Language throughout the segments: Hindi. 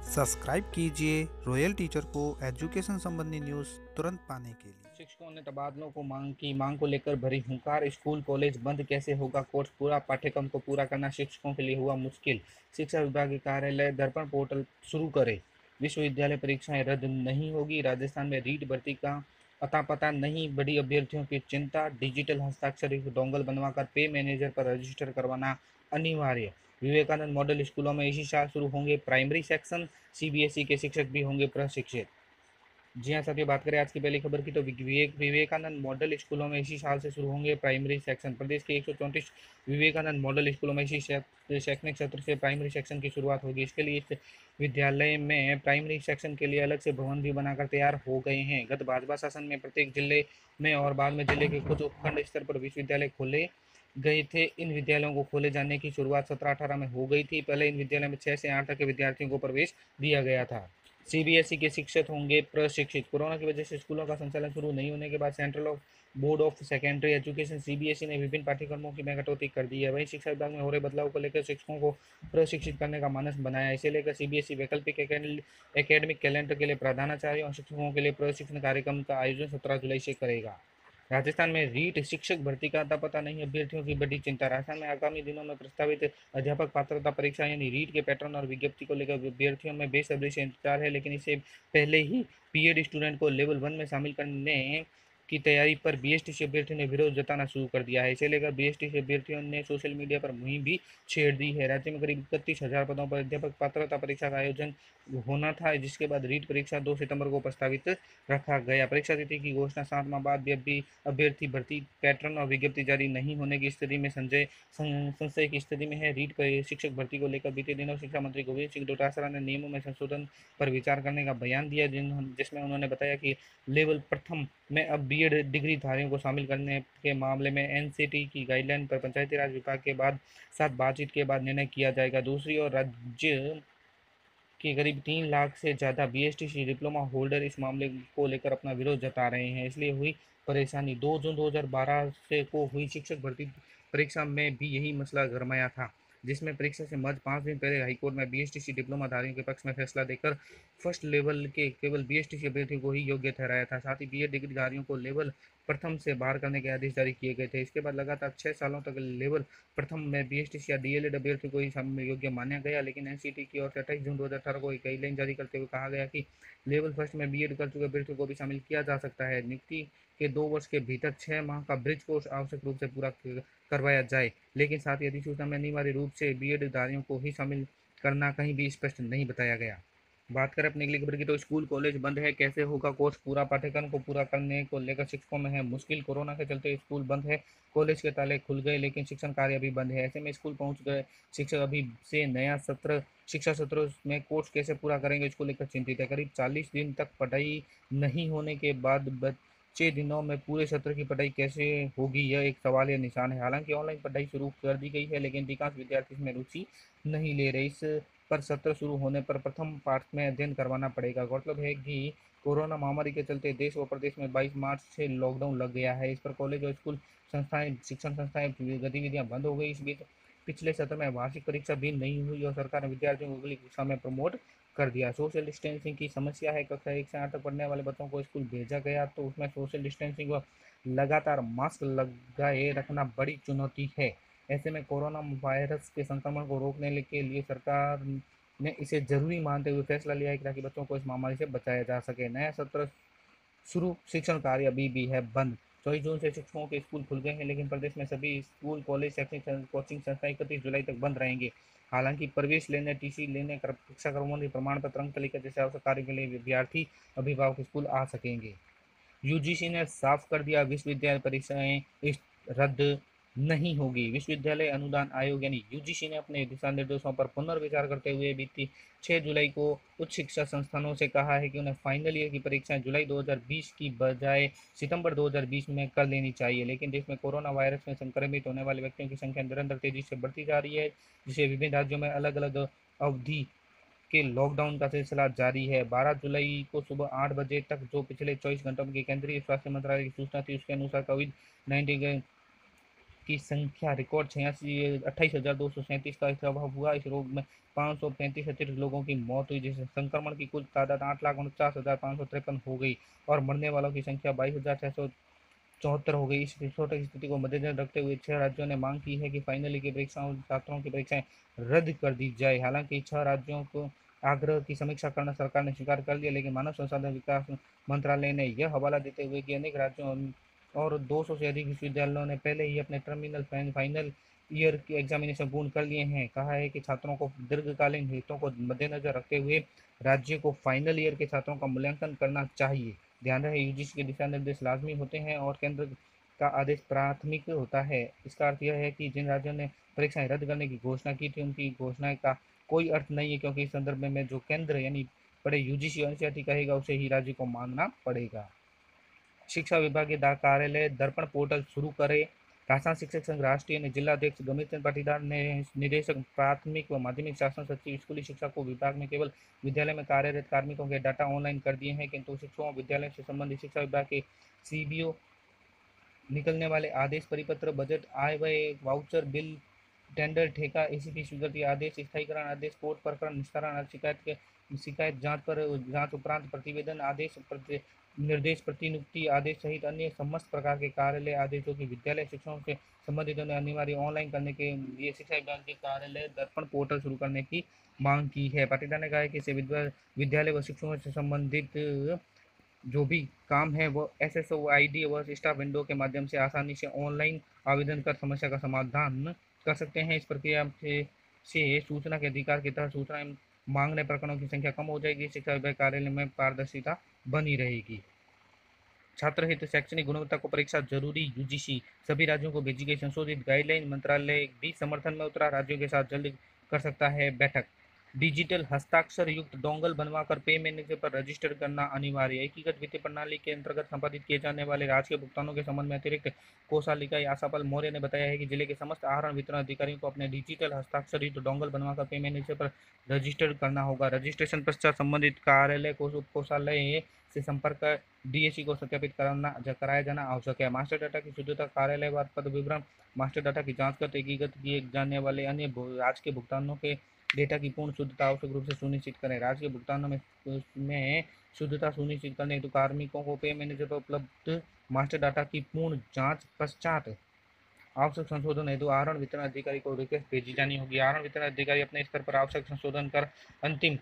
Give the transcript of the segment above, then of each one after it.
सब्सक्राइब कीजिए रॉयल टीचर को एजुकेशन संबंधी न्यूज़ तुरंत पाने के लिए। शिक्षकों ने तबादलों को मांग को लेकर भरी हुंकार। स्कूल कॉलेज बंद कैसे होगा कोर्स पूरा? पाठ्यक्रम को पूरा करना शिक्षकों के लिए हुआ मुश्किल। शिक्षा विभाग के कार्यालय दर्पण पोर्टल शुरू करे। विश्वविद्यालय परीक्षाएं रद्द नहीं होगी। राजस्थान में रीट भर्ती का अता पता नहीं, बड़ी अभ्यर्थियों की चिंता। डिजिटल हस्ताक्षर डोंगल बनवाकर पे मैनेजर पर रजिस्टर करवाना अनिवार्य। विवेकानंद मॉडल स्कूलों में इसी साल शुरू होंगे प्राइमरी सेक्शन। सीबीएसई के शिक्षक भी होंगे प्रशिक्षित। जी हाँ साथियों, बात करें आज की पहली खबर की तो विवेकानंद मॉडल स्कूलों में इसी साल से शुरू होंगे प्राइमरी सेक्शन। प्रदेश के 134 विवेकानंद मॉडल स्कूलों में इसी शैक्षणिक सत्र से प्राइमरी सेक्शन की शुरुआत होगी। इसके लिए इस विद्यालय में प्राइमरी सेक्शन के लिए अलग से भवन भी बनाकर तैयार हो गए हैं। गत भाजपा शासन में प्रत्येक जिले में और बाद में जिले के कुछ उपखंड स्तर पर विश्वविद्यालय खोले गए थे। इन विद्यालयों को खोले जाने की शुरुआत 17-18 में हो गई थी। पहले इन विद्यालयों में 6 से 8 तक के विद्यार्थियों को प्रवेश दिया गया था। सीबीएसई के शिक्षक होंगे प्रशिक्षित। कोरोना की वजह से स्कूलों का संचालन शुरू नहीं होने के बाद central of board of secondary education CBSE ने विभिन्न पाठ्यक्रमों की में कटौती कर दी है। वहीं शिक्षा विभाग में हो रहे बदलाव को लेकर शिक्षकों को प्रशिक्षित करने का मानस बनाया। इसे लेकर सीबीएसई वैकल्पिक एकेडमिक कैलेंडर के लिए प्राधानाचार्य और शिक्षकों के लिए प्रशिक्षण कार्यक्रम का आयोजन 17 जुलाई से करेगा। राजस्थान में रीट शिक्षक भर्ती का अता पता नहीं, अभ्यर्थियों की बड़ी चिंता। राजस्थान में आगामी दिनों में प्रस्तावित अध्यापक पात्रता परीक्षा यानी रीट के पैटर्न और विज्ञप्ति को लेकर अभ्यर्थियों में बेसब्री से इंतजार है, लेकिन इससे पहले ही बीएड स्टूडेंट को लेवल 1 में शामिल करने की तैयारी पर बीएसटीसी अभ्यर्थियों ने विरोध जताना शुरू कर दिया है। इसे लेकर बीएसटीसी अभ्यर्थियों ने सोशल मीडिया पर मुहिम भी छेड़ दी है। राज्य में करीब 31,000 पदों पर अध्यापक पात्रता परीक्षा का आयोजन होना था, जिसके बाद रीट परीक्षा 2 सितंबर को प्रस्तावित रखा गया। परीक्षा तिथि की घोषणा 7 माह बाद भी अभी अभ्यर्थी भर्ती पैटर्न और विज्ञप्ति जारी नहीं होने की स्थिति में संशय की स्थिति में है। रीट शिक्षक भर्ती को लेकर बीते दिनों शिक्षा मंत्री गोविंद सिंह डोटासरा ने नियमों में संशोधन पर विचार करने का बयान दिया, जिसमें उन्होंने बताया कि लेवल प्रथम में अब बीएड डिग्री धारियों को शामिल करने के मामले में एनसीटी की गाइडलाइन पर पंचायती राज विभाग के साथ बातचीत के बाद निर्णय किया जाएगा। दूसरी ओर राज्य के करीब 3 लाख से ज़्यादा बीएसटीसी डिप्लोमा होल्डर इस मामले को लेकर अपना विरोध जता रहे हैं। इसलिए हुई परेशानी। 2 जून 2012 से को हुई शिक्षक भर्ती परीक्षा में भी यही मसला गरमाया था, जिसमें परीक्षा से महज 5 दिन पहले हाईकोर्ट में बीएसटीसी डिप्लोमाधारियों के पक्ष में फैसला देकर फर्स्ट लेवल के केवल बीएसटीसी अभ्यर्थियों को ही योग्य ठहराया था। साथ ही बीएड डिग्रीधारियों को लेवल प्रथम से बाहर करने के आदेश जारी किए गए थे। इसके बाद लगातार 6 सालों तक लेवल प्रथम में बीएसटीसी या डीएलएड अभ्यर्थियों को ही शामिल योग्य माना गया, लेकिन एनसीटी की ओर से 28 जून 2018 को एक गाइडलाइन जारी करते हुए कहा गया कि लेवल फर्स्ट में बीएड कर चुके अभ्यर्थियों को भी शामिल किया जा सकता है। नियुक्ति के 2 वर्ष के भीतर 6 माह का ब्रिज कोर्स आवश्यक रूप से पूरा करवाया जाए, लेकिन साथ ही अधिसूचना में अनिवार्य रूप से बीएड धारियों को ही शामिल करना कहीं भी स्पष्ट नहीं बताया गया। बात करें अपनी अगली खबर की तो स्कूल कॉलेज बंद है, कैसे होगा कोर्स पूरा? पाठ्यक्रम को पूरा करने को लेकर शिक्षकों में है मुश्किल। कोरोना के चलते स्कूल बंद है, कॉलेज के ताले खुल गए, लेकिन शिक्षण कार्य अभी बंद है। ऐसे में स्कूल पहुंच गए शिक्षक अभी से नया शिक्षा सत्र में कोर्स कैसे पूरा करेंगे, इसको लेकर चिंतित है। करीब 40 दिन तक पढ़ाई नहीं होने के बाद बच्चे दिनों में पूरे सत्र की पढ़ाई कैसे होगी, यह एक सवाल या निशान है। हालांकि ऑनलाइन पढ़ाई शुरू कर दी गई है, लेकिन अधिकांश विद्यार्थी इसमें रुचि नहीं ले रहे। इस पर सत्र शुरू होने पर प्रथम पाठ में अध्ययन करवाना पड़ेगा। गौरतलब है कि कोरोना महामारी के चलते देश व प्रदेश में 22 मार्च से लॉकडाउन लग गया है। इस पर कॉलेज और स्कूल संस्थाएं, शिक्षण संस्थाएं गतिविधियां बंद हो गई। इस बीच पिछले सत्र में वार्षिक परीक्षा भी नहीं हुई और सरकार ने विद्यार्थियों को अगली कक्षा में प्रमोट कर दिया। सोशल डिस्टेंसिंग की समस्या है। कक्षा 1 से 8 तक पढ़ने वाले बच्चों को स्कूल भेजा गया तो उसमें सोशल डिस्टेंसिंग व लगातार मास्क लगाए रखना बड़ी चुनौती है। ऐसे में कोरोना वायरस के संक्रमण को रोकने के लिए सरकार ने इसे जरूरी मानते हुए फैसला लिया है ताकि बच्चों को इस महामारी से बचाया जा सके। नया सत्र शुरू, शिक्षण कार्य अभी भी है बंद। 24 जून से शिक्षकों के स्कूल खुल गए हैं, लेकिन प्रदेश में सभी स्कूल कॉलेज शैक्षणिक कोचिंग संस्थाएं 31 जुलाई तक बंद रहेंगे। हालांकि प्रवेश लेने, टीसी लेने, कक्षा क्रमोन्नति प्रमाण पत्र, अंक तालिका जैसे आवश्यक कार्य के लिए विद्यार्थी अभिभावक स्कूल आ सकेंगे। यूजीसी ने साफ कर दिया, विश्वविद्यालय परीक्षाएं रद्द नहीं होगी। विश्वविद्यालय अनुदान आयोग यानी यूजीसी ने अपने दिशा निर्देशों पर पुनर्विचार करते हुए बीती 6 जुलाई को उच्च शिक्षा संस्थानों से कहा है कि उन्हें फाइनल ईयर की परीक्षाएं जुलाई 2020 की बजाय सितंबर 2020 में कर लेनी चाहिए, लेकिन देश में कोरोना वायरस में संक्रमित होने वाले व्यक्तियों की संख्या निरंतर तेजी से बढ़ती जा रही है, जिसे विभिन्न राज्यों में अलग अलग अवधि के लॉकडाउन का सिलसिला जारी है। 12 जुलाई को सुबह 8 बजे तक जो पिछले 24 घंटों की केंद्रीय स्वास्थ्य मंत्रालय की सूचना थी, उसके अनुसार कोविड 19 की संख्या रिकॉर्ड 28,237 का प्रभाव हुआ। इस रोग में 535 अतिरिक्त लोगों की मौत हुई, जिससे संक्रमण की कुल तादाद 8,49,553 हो गई और मरने वालों की संख्या 22,674 हो गई। इस विस्फोटक स्थिति को मद्देनजर रखते हुए 6 राज्यों ने मांग की है कि फाइनल की परीक्षाओं छात्रों की परीक्षाएं रद्द कर दी जाए। हालांकि 6 राज्यों को आग्रह की समीक्षा करना सरकार ने स्वीकार कर लिया, लेकिन मानव संसाधन विकास मंत्रालय ने यह हवाला देते हुए कि अनेक राज्यों और 200 से अधिक विश्वविद्यालयों ने पहले ही अपने टर्मिनल फाइनल ईयर के एग्जामिनेशन पूर्ण कर लिए हैं, कहा है कि छात्रों को दीर्घकालीन हितों को मद्देनजर रखते हुए राज्य को फाइनल ईयर के छात्रों का मूल्यांकन करना चाहिए। ध्यान रहे, यूजीसी के दिशा निर्देश लाजमी होते हैं और केंद्र का आदेश प्राथमिक होता है। इसका अर्थ यह है कि जिन राज्यों ने परीक्षाएं रद्द करने की घोषणा की थी उनकी घोषणा का कोई अर्थ नहीं है, क्योंकि इस संदर्भ में जो केंद्र यानी बड़े यूजीसी एनसीईआरटी कहेगा उसे ही राज्य को मानना पड़ेगा। शिक्षा विभाग के कार्यालय दर्पण पोर्टल शुरू करे। राजस्थान शिक्षक संघ राष्ट्रीय ने जिला अध्यक्ष गमित चंद पाटीदार ने निदेशक प्राथमिक व माध्यमिक शासन सचिव स्कूली शिक्षा को विभाग में केवल विद्यालय में कार्यरत कार्मिकों के डाटा ऑनलाइन कर दिए हैं, किंतु शिक्षकों विद्यालय से संबंधित शिक्षा विभाग के सीबीओ निकलने वाले आदेश, परिपत्र, बजट, आय व्यय, वाउचर, बिल, टेंडर, ठेका, एसीपी स्वीकृति आदेश, स्थायीकरण आदेश, कोर्ट प्रकरण निस्तारण, शिकायत जांच उपरांत प्रतिवेदन आदेश, निर्देश, प्रतिनियुक्ति आदेश सहित अन्य समस्त प्रकार के कार्यालय आदेशों की विद्यालय शिक्षकों से संबंधित उन्हें अनिवार्य ऑनलाइन करने के लिए शिक्षा विभाग के कार्यालय दर्पण पोर्टल शुरू करने की मांग की है। पाटीदार ने कहा है कि इससे विद्यालय व शिक्षकों से संबंधित जो भी काम है वो एसएसओ आईडी व स्टाफ विंडो के माध्यम से आसानी से ऑनलाइन आवेदन कर समस्या का समाधान कर सकते हैं। इस प्रक्रिया से सूचना के अधिकार की तरह सूचना मांगने प्रकरणों की संख्या कम हो जाएगी। शिक्षा विभाग कार्यालय में पारदर्शिता बनी रहेगी। छात्र हित शैक्षणिक गुणवत्ता को परीक्षा जरूरी, यूजीसी सभी राज्यों को भेजी गई संशोधित गाइडलाइन। मंत्रालय भी समर्थन में उतरा, राज्यों के साथ जल्द कर सकता है बैठक। डिजिटल हस्ताक्षर युक्त डोंगल बनवाकर पे मैनेजर पर रजिस्टर करना अनिवार्य। एकीकृत वित्तीय प्रणाली के अंतर्गत संपादित किए जाने वाले राजकीय भुगतानों के संबंध में अतिरिक्त कोषाल इकाई आशापाल मौर्य ने बताया है कि जिले के समस्त आहरण वितरण अधिकारियों को अपने डिजिटल हस्ताक्षर युक्त डोंगल बनवाकर पे मैनेजर पर रजिस्टर करना होगा। रजिस्ट्रेशन पश्चात संबंधित कार्यालय को कोषालय से संपर्क कर डीएसी को सत्यापित कराया जाना आवश्यक है। मास्टर डाटा की शुद्धता, कार्यालयवार पद विवरण, मास्टर डाटा की जांच कर एकीकृत किए जाने वाले अन्य राजकीय भुगतानों के डेटा की पूर्ण शुद्धता आवश्यक रूप से सुनिश्चित करें। राजकीय भुगतानों में शुद्धता सुनिश्चित करने हेतु कार्मिकों को पे मैनेजर पर उपलब्ध मास्टर डाटा की पूर्ण जांच पश्चात आवश्यक संशोधन हेतु आहरण वितरण अधिकारी को रिक्वेस्ट भेजी जानी होगी। आहरण वितरण अधिकारी अपने स्तर पर आवश्यक संशोधन कर अंतिम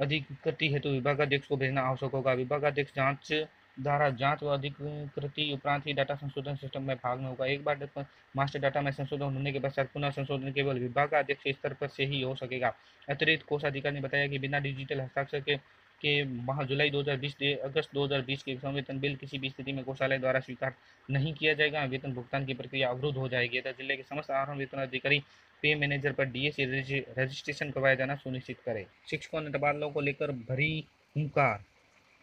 अधिकृति हेतु विभागाध्यक्ष को भेजना आवश्यक होगा। विभागाध्यक्ष जांच द्वारा जांच व अधिकृति उपरांत ही डाटा संशोधन सिस्टम में भाग में होगा। एक बार मास्टर डाटा में संशोधन होने के पश्चात पुनः संशोधन केवल विभागाध्यक्ष के स्तर पर से ही हो सकेगा। अतिरिक्त कोषाधिकारी ने बताया कि बिना डिजिटल हस्ताक्षर के माह जुलाई 2020 से अगस्त 2020 के संवेतन बिल किसी भी स्थिति में कोषालय द्वारा स्वीकार नहीं किया जाएगा। वेतन भुगतान की प्रक्रिया अवरुद्ध हो जाएगी। जिले के समस्त आहरण वितरण अधिकारी पे मैनेजर पर डीएसी रजिस्ट्रेशन करवाया जाना सुनिश्चित करे। शिक्षकों ने तबादलों को लेकर भरी हुंकार।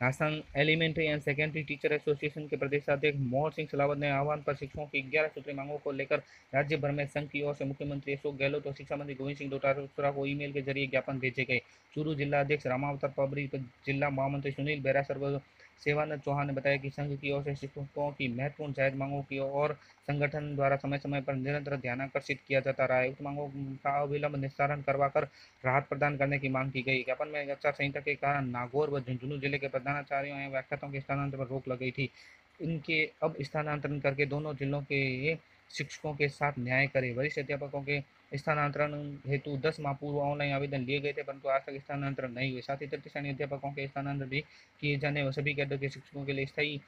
Rajasthan elementary and secondary teacher association के प्रदेशाध्यक्ष मोहन सिंह सलावत ने आह्वान पर शिक्षकों की 11 सूत्री मांगों को लेकर राज्य भर में संघ की ओर से मुख्यमंत्री अशोक गहलोत और शिक्षा मंत्री गोविंद सिंह डोटासरा को ईमेल के जरिए ज्ञापन भेजे गए। चूरू जिला अध्यक्ष रामावतार पबरी, जिला महामंत्री सुनील बेरासर व सेवानंद चौहान ने बताया कि संघ की ओर से शिक्षकों की महत्वपूर्ण जायज मांगों की और संगठन द्वारा समय समय पर निरंतर ध्यान आकर्षित किया जाता रहा है। उक्त मांगों का अविलंब निस्तारण करवाकर राहत प्रदान करने की मांग की गई। ज्ञापन में आचार संहिता के कारण नागौर व झुंझुनू जिले के प्रधानाचार्यों एवं व्याख्याताओं के स्थानांतरण पर रोक लगी थी। इनके अब स्थानांतरण करके दोनों जिलों के शिक्षकों के साथ न्याय करे। वरिष्ठ अध्यापकों के स्थानांतरण हेतु 10 माह पूर्व ऑनलाइन आवेदन लिए गए थे, परंतु आज तक स्थानांतरण नहीं हुए। साथ ही तृतीय श्रेणी अध्यापकों के स्थानांतरण भी किए जाने व सभी कैडर के शिक्षकों के लिए स्थायी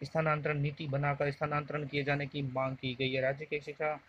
स्थानांतरण नीति बनाकर स्थानांतरण किए जाने की मांग की गई है। राज्य के शिक्षा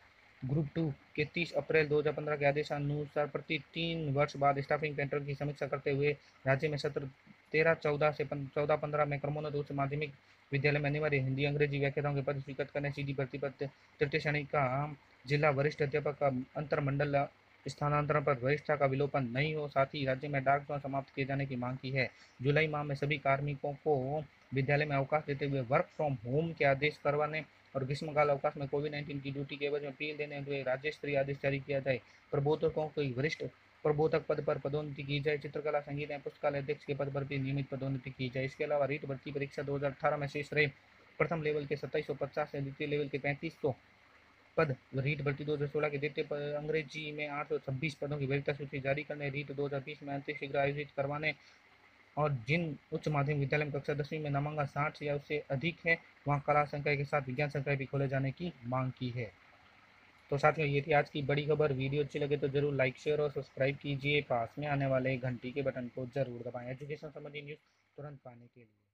ग्रुप 2 के 30 अप्रैल 2015 के आदेशानुसार प्रति 3 वर्ष बाद स्टाफिंग पैटर्न की समीक्षा करते हुए राज्य में सत्र 13-14 से 14-15 में क्रमोन्नत उच्च माध्यमिक विद्यालय में अनिवार्य हिंदी अंग्रेजी व्याख्याताओं के पद स्वीकृत करने, सीधी भर्ती पद तृतीय श्रेणी का जिला वरिष्ठ अध्यापक का अंतर मंडल स्थानांतरण पर वरिष्ठता का विलोपन नहीं हो, साथ ही राज्य में डाक द्वारा समाप्त किए जाने की मांग की है। जुलाई माह में सभी कार्मिकों को विद्यालय में अवकाश देते हुए वर्क फ्रॉम होम के आदेश करवाने और ग्रीष्मकाल अवकाश में कोविड-19 की ड्यूटी के एवज में पीएल देने हुए राज्य स्तरीय आदेश जारी किया जाए। प्रबोधकों की वरिष्ठ प्रबोधक पद पर पदोन्नति की जाए। चित्रकला, संगीत एवं पुस्तकालय अध्यक्ष के पद पर भी नियमित पदोन्नति की जाए। इसके अलावा रीट भर्ती परीक्षा 2018 में शेष रहे प्रथम लेवल के 2750 से द्वितीय लेवल के 3500 पद रीट भर्ती 2016 के द्वितीय अंग्रेजी में 826 पदों की वैधता सूची जारी करने, रीट 2020 में अंतिम शीघ्र आयोजित करवाने और जिन उच्च माध्यमिक विद्यालय में कक्षा 10वीं में नामांकन 60 या उससे अधिक है वहाँ कला संकाय के साथ विज्ञान संकाय भी खोले जाने की मांग की है। तो साथियों, ये थी आज की बड़ी खबर। वीडियो अच्छी लगे तो जरूर लाइक, शेयर और सब्सक्राइब कीजिए। पास में आने वाले घंटी के बटन को जरूर दबाएं एजुकेशन संबंधी न्यूज़ तुरंत पाने के लिए।